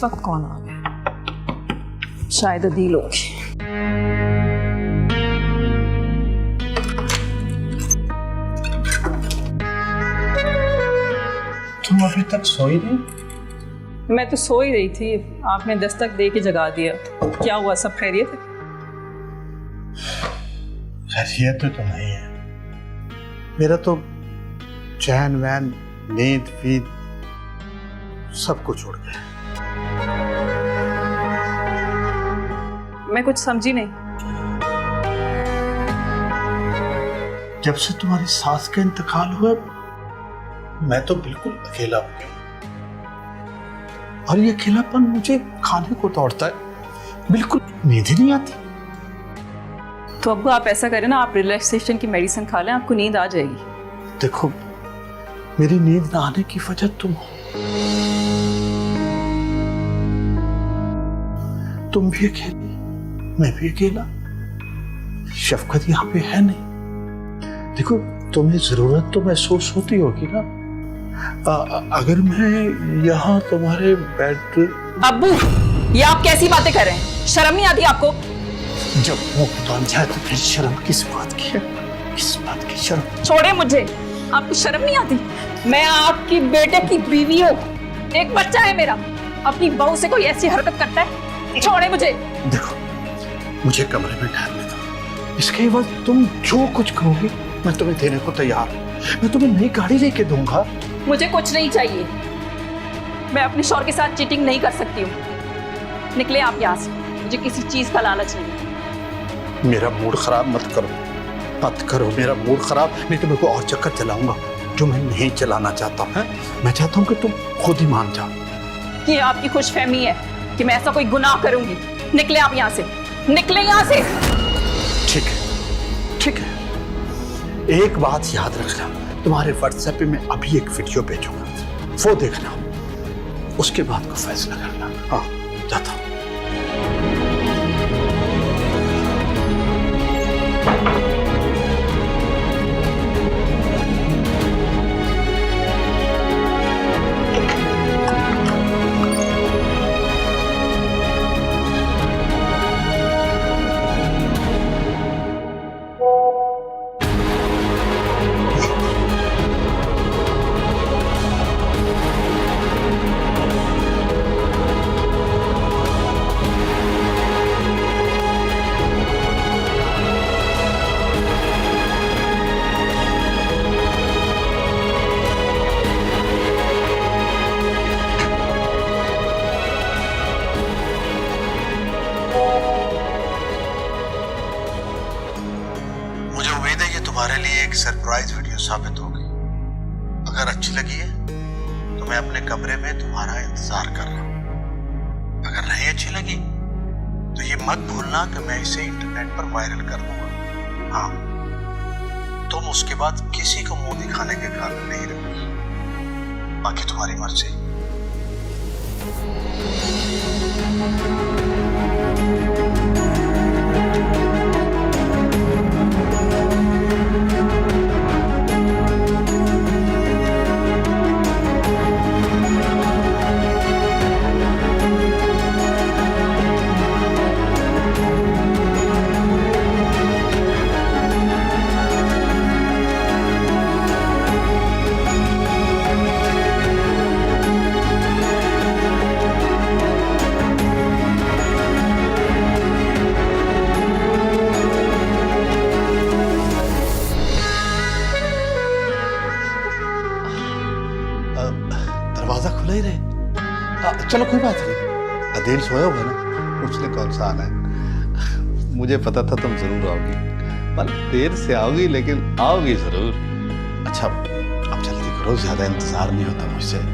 इस वक्त कौन आ गया? शायद अदील होगी। तुम अभी तक सोई नहीं? मैं तो सो ही रही थी, आपने दस्तक दे के जगा दिया। क्या हुआ, सब खैरियत है? खैरियत तो नहीं है। मेरा तो चैन वैन नींद वींद सब कुछ उड़ गया। मैं कुछ समझी नहीं। जब से तुम्हारी सास का इंतकाल हुआ मैं तो बिल्कुल अकेला हो गया, और ये अकेलापन मुझे खाने को तोड़ता है, बिल्कुल नींद ही नहीं आती। तो अब्बू आप ऐसा करें ना, आप रिलैक्सेशन की मेडिसिन खा लें, आपको नींद आ जाएगी। देखो, मेरी नींद ना आने की वजह तुम हो। तुम भी अकेली, मैं भी अकेला, शफकत यहाँ पे है नहीं। देखो, तुम्हें जरूरत तो महसूस होती होगी ना। अगर मैं यहाँ तुम्हारे बेड। अब्बू, ये आप कैसी बातें कर रहे हैं? शर्म नहीं आती आपको? जब वो बन जाए तो फिर शर्म किस बात की है? किस बात की शर्म? छोड़े मुझे, आपको शर्म नहीं आती? मैं आपकी बेटे की बीवी हूँ, एक बच्चा है मेरा। अपनी बहू से कोई ऐसी हरकत करता है? छोड़े मुझे। देखो, मुझे कमरे में ठहरने दो, इसके बाद तुम जो कुछ कहोगी मैं तुम्हें देने को तैयार हूँ। मैं तुम्हें नई गाड़ी लेके दूंगा। मुझे कुछ नहीं चाहिए, मैं अपने शौहर के साथ चीटिंग नहीं कर सकती हूँ। निकले आप यहाँ से, मुझे किसी चीज का लालच नहीं। मेरा मूड खराब मत करो, मत करो मेरा मूड खराब, नहीं तो मैं कोई और चक्कर चलाऊंगा जो मैं नहीं चलाना चाहता हूँ। मैं चाहता हूँ कि तुम खुद ही मान जाओ। ये आपकी खुशफहमी है कि मैं ऐसा कोई गुनाह करूंगी। निकले आप यहाँ से, निकले यहाँ से। ठीक है, ठीक है। एक बात याद रखना, तुम्हारे व्हाट्सएप पे मैं अभी एक वीडियो भेजूंगा, वो देखना, उसके बाद को फैसला करना। हाँ, जाता हूँ। तुम्हारे लिए एक सरप्राइज वीडियो साबित होगी। अगर अच्छी लगी है तो मैं अपने कमरे में तुम्हारा इंतजार कर रहा हूं। अगर नहीं अच्छी लगी तो ये मत भूलना कि मैं इसे इंटरनेट पर वायरल कर दूंगा। हाँ, तुम उसके बाद किसी को मुंह दिखाने के काबिल नहीं रहोगी। बाकी तुम्हारी मर्जी। दरवाजा खुला ही रहे। चलो कोई बात नहीं, अदील सोया हुआ ना, उसने कौन सा आना है। मुझे पता था तुम जरूर आओगी, पर देर से आओगी लेकिन आओगी जरूर। अच्छा, अब जल्दी करो, ज्यादा इंतजार नहीं होता मुझसे।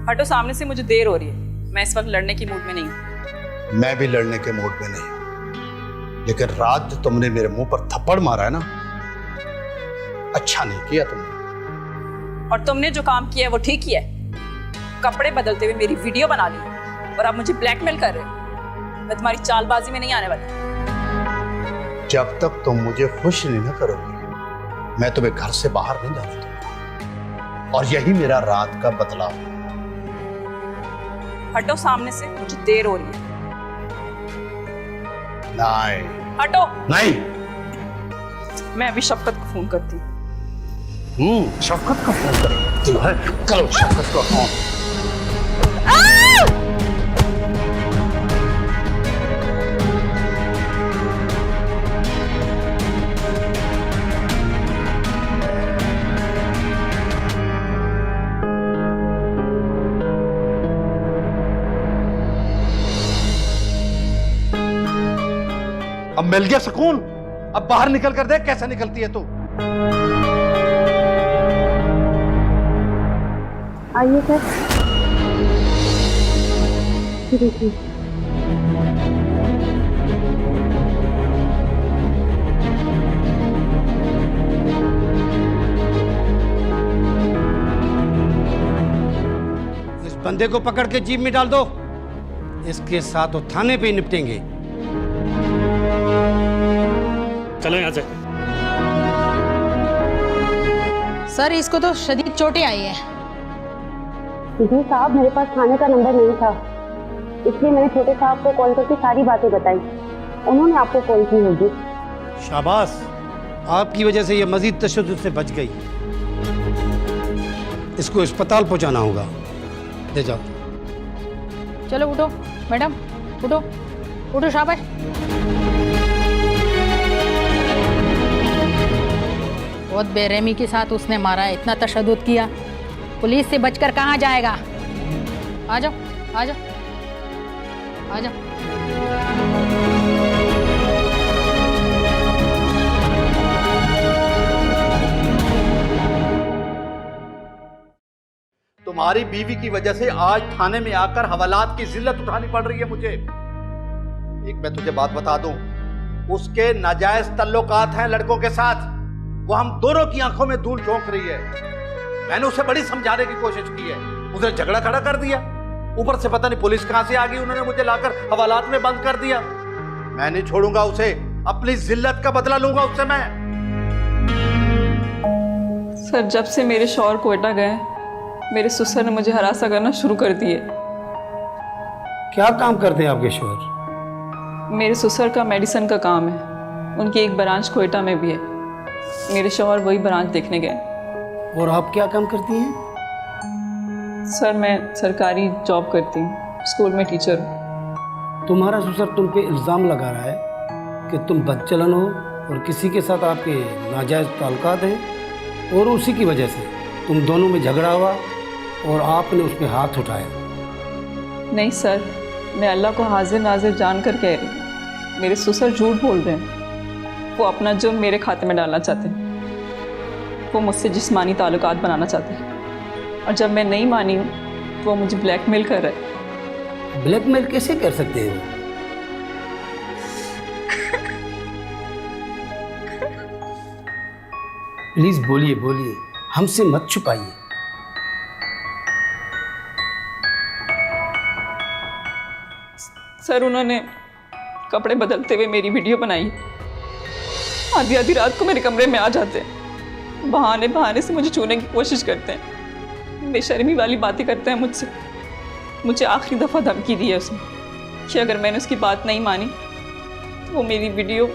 हटो सामने से, मुझे देर हो रही है। मैं इस वक्त लड़ने की मूड में नहीं हूँ। मैं भी लड़ने के मूड में नहीं हूं, लेकिन रात जो तुमने मेरे मुंह पर थप्पड़ मारा है ना, अच्छा नहीं किया तुमने। और तुमने जो काम किया है वो ठीक किया है। कपड़े बदलते हुए मेरी वीडियो बना ली और अब मुझे ब्लैकमेल कर रहे हो। मैं तुम्हारी चालबाजी में नहीं आने वाली। जब तक तुम मुझे खुश नहीं ना करोगी, मैं तुम्हें घर से बाहर नहीं जाने दूंगा। और यही मेरा रात का बदलाव है। हटो सामने से, मुझे देर हो रही है। नहीं हटो। नहीं। मैं अभी शफकत को फोन करती हूँ। शफकत को फोन करो शफकत को फोन। अब मिल गया सुकून। अब बाहर निकल कर देख कैसे निकलती है तू। आइए सर। देखिए इस बंदे को पकड़ के जीप में डाल दो। इसके साथ वो थाने पे ही निपटेंगे। चलो यहाँ से। सर इसको तो शदीद चोटें आई है। जी साहब, मेरे पास थाने का नंबर नहीं था, इसलिए मैंने छोटे साहब को कॉल करके सारी बातें बताई। उन्होंने आपको कॉल की होगी। शाबाश, आपकी वजह से ये मजीद तशद्दुद से बच गई। इसको अस्पताल पहुंचाना होगा। ले जाओ। चलो उठो मैडम, उठो उठो, शाबाश। बहुत बेरहमी के साथ उसने मारा है, इतना तशद्दुद किया। पुलिस से बचकर कहाँ जाएगा। आ जाओ आ जाओ आ जाओ। तुम्हारी बीवी की वजह से आज थाने में आकर हवालात की जिल्लत उठानी पड़ रही है मुझे। एक मैं तुझे बात बता दूं, उसके नाजायज तल्लुकात हैं लड़कों के साथ। वो हम दोनों की आंखों में धूल झोंक रही है। मैंने उसे बड़ी समझाने की कोशिश की है, उसने झगड़ा खड़ा कर दिया। ऊपर से पता नहीं पुलिस कहां से आ गई, उन्होंने मुझे लाकर हवालात में बंद कर दिया। मैं नहीं छोड़ूंगा उसे, अपनी जिल्लत का बदला लूंगा उससे मैं। सर, जब से मेरे शौहर कोयटा गए, मेरे ससुर ने मुझे हरासा करना शुरू कर दिए। क्या काम करते हैं आपके शोहर? मेरे ससुर का मेडिसिन का काम है, उनकी एक ब्रांच कोयटा में भी है। मेरे शौहर वही ब्रांच देखने गए। और आप क्या काम करती हैं? सर, मैं सरकारी जॉब करती हूँ, स्कूल में टीचर हूँ। तुम्हारा ससुर तुम पे इल्ज़ाम लगा रहा है कि तुम बदचलन हो और किसी के साथ आपके नाजायज़ ताल्लुकात हैं, और उसी की वजह से तुम दोनों में झगड़ा हुआ और आपने उस पर हाथ उठाया। नहीं सर, मैं अल्लाह को हाजिर नाजिर जान कर कह रही हूँ, मेरे ससुर झूठ बोल रहे हैं। वो अपना जुर्म मेरे खाते में डालना चाहते हैं। वो मुझसे जिस्मानी ताल्लुकात बनाना चाहते हैं, और जब मैं नहीं मानी हूँ तो वो मुझे ब्लैकमेल कर रहे हैं। ब्लैकमेल कैसे कर सकते हैं? प्लीज बोलिए बोलिए, हमसे मत छुपाइए। सर, उन्होंने कपड़े बदलते हुए मेरी वीडियो बनाई। आधी आधी रात को मेरे कमरे में आ जाते हैं, बहाने बहाने से मुझे छूने की कोशिश करते हैं, बेशर्मी वाली बातें करते हैं मुझसे। मुझे आखिरी दफ़ा धमकी दी है उसने कि अगर मैंने उसकी बात नहीं मानी तो वो मेरी वीडियो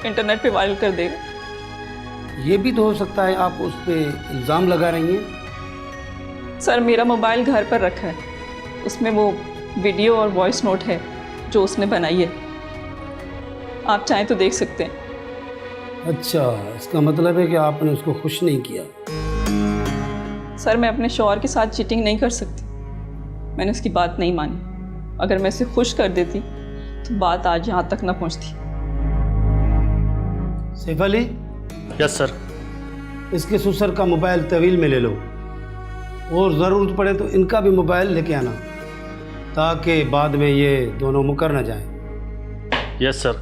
इंटरनेट पे वायरल कर देगा। ये भी तो हो सकता है आप उस पर इल्ज़ाम लगा रही हैं। सर, मेरा मोबाइल घर पर रखा है, उसमें वो वीडियो और वॉइस नोट है जो उसने बनाई है। आप चाहें तो देख सकते हैं। अच्छा, इसका मतलब है कि आपने उसको खुश नहीं किया। सर, मैं अपने शौहर के साथ चीटिंग नहीं कर सकती। मैंने उसकी बात नहीं मानी। अगर मैं उसे खुश कर देती तो बात आज यहाँ तक ना पहुँचती। Saif Ali, yes sir. इसके ससुर का मोबाइल तवील में ले लो और ज़रूरत पड़े तो इनका भी मोबाइल लेके आना, ताकि बाद में ये दोनों मुकर न जाएं। Yes sir.